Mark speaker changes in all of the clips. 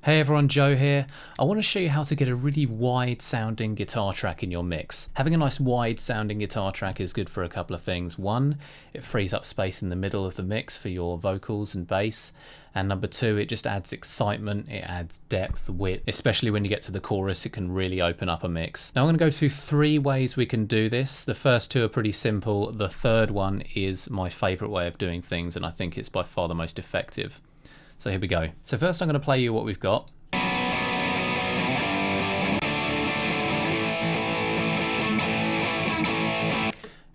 Speaker 1: Hey everyone, Joe here. I want to show you how to get a really wide sounding guitar track in your mix. Having a nice wide sounding guitar track is good for a couple of things. One, it frees up space in the middle of the mix for your vocals and bass. And number two, it just adds excitement, it adds depth, width, especially when you get to the chorus, it can really open up a mix. Now I'm going to go through 3 ways we can do this. The first 2 are pretty simple. The third one is my favorite way of doing things, and I think it's by far the most effective. So here we go. So first I'm going to play you what we've got.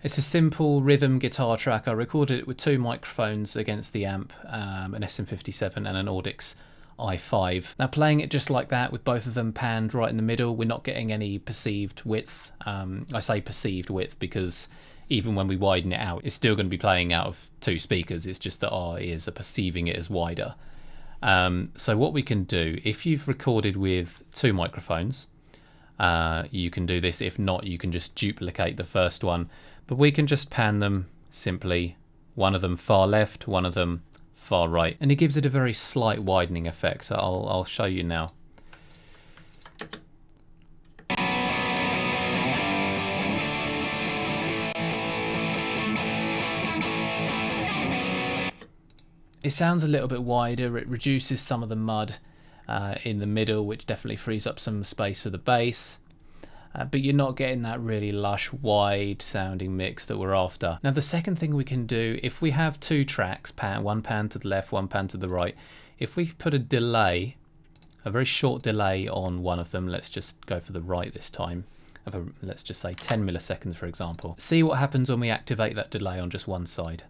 Speaker 1: It's a simple rhythm guitar track. I recorded it with 2 microphones against the amp, an SM57 and an Audix i5. Now playing it just like that with both of them panned right in the middle, we're not getting any perceived width. I say perceived width because even when we widen it out, it's still going to be playing out of 2 speakers. It's just that our ears are perceiving it as wider. So what we can do, if you've recorded with 2 microphones, you can do this. If not, you can just duplicate the first one, but we can just pan them simply, one of them far left, one of them far right, and it gives it a very slight widening effect. I'll show you now. It sounds a little bit wider. It reduces some of the mud in the middle, which definitely frees up some space for the bass. But you're not getting that really lush, wide sounding mix that we're after. Now the second thing we can do, if we have 2 tracks, one pan to the left, one pan to the right, if we put a delay, a very short delay on one of them, let's just go for the right this time, let's just say 10 milliseconds for example. See what happens when we activate that delay on just one side.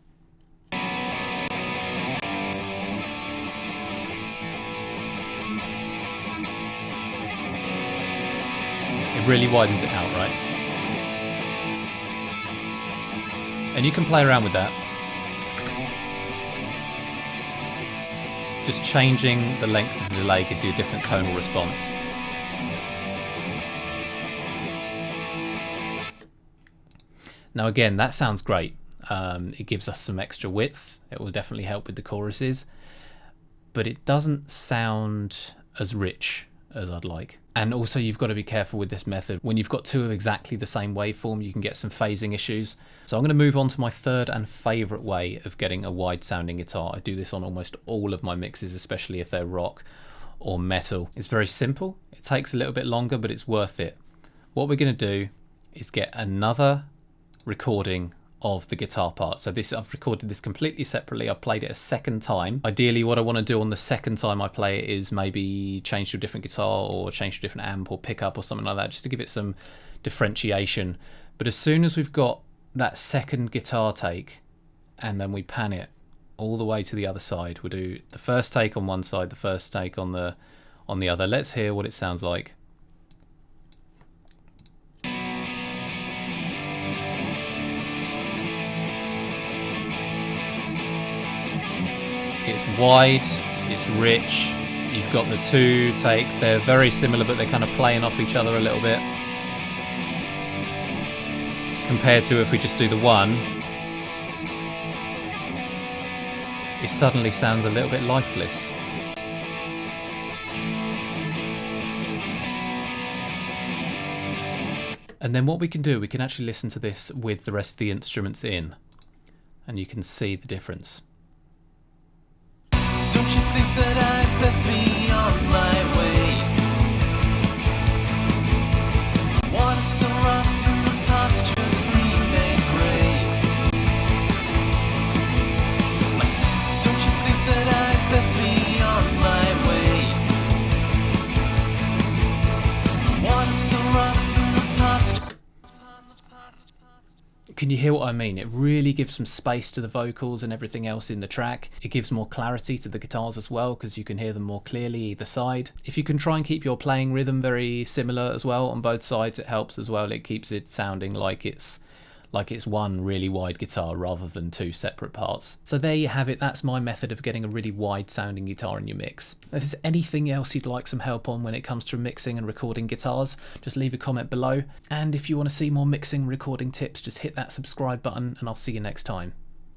Speaker 1: It really widens it out, right? And you can play around with that. Just changing the length of the delay gives you a different tonal response. Now again, that sounds great. It gives us some extra width. It will definitely help with the choruses, but it doesn't sound as rich as I'd like. And also you've got to be careful with this method. When you've got 2 of exactly the same waveform, you can get some phasing issues. So I'm going to move on to my third and favorite way of getting a wide sounding guitar. I do this on almost all of my mixes, especially if they're rock or metal. It's very simple. It takes a little bit longer, but it's worth it. What we're going to do is get another recording of the guitar part. So this, I've recorded this completely separately. I've played it a second time. Ideally what I want to do on the second time I play it is maybe change to a different guitar or change to a different amp or pickup or something like that, just to give it some differentiation. But as soon as we've got that second guitar take and then we pan it all the way to the other side, we'll do the first take on one side, the first take on the other. Let's hear what it sounds like. It's wide, it's rich, you've got the 2 takes, they're very similar but they're kind of playing off each other a little bit. Compared to if we just do the one, it suddenly sounds a little bit lifeless. And then what we can do, we can actually listen to this with the rest of the instruments in, and you can see the difference.
Speaker 2: Don't you think that I'd best be on my way? Water's still rough and the pasture's remain grey. I said, don't you think that I'd best be on my way? Water's still rough and the pasture.
Speaker 1: Can you hear what I mean? It really gives some space to the vocals and everything else in the track. It gives more clarity to the guitars as well because you can hear them more clearly either side. If you can try and keep your playing rhythm very similar as well on both sides, it helps as well. It keeps it sounding like it's one really wide guitar rather than 2 separate parts. So there you have it. That's my method of getting a really wide sounding guitar in your mix. If there's anything else you'd like some help on when it comes to mixing and recording guitars, just leave a comment below. And if you want to see more mixing and recording tips, just hit that subscribe button and I'll see you next time.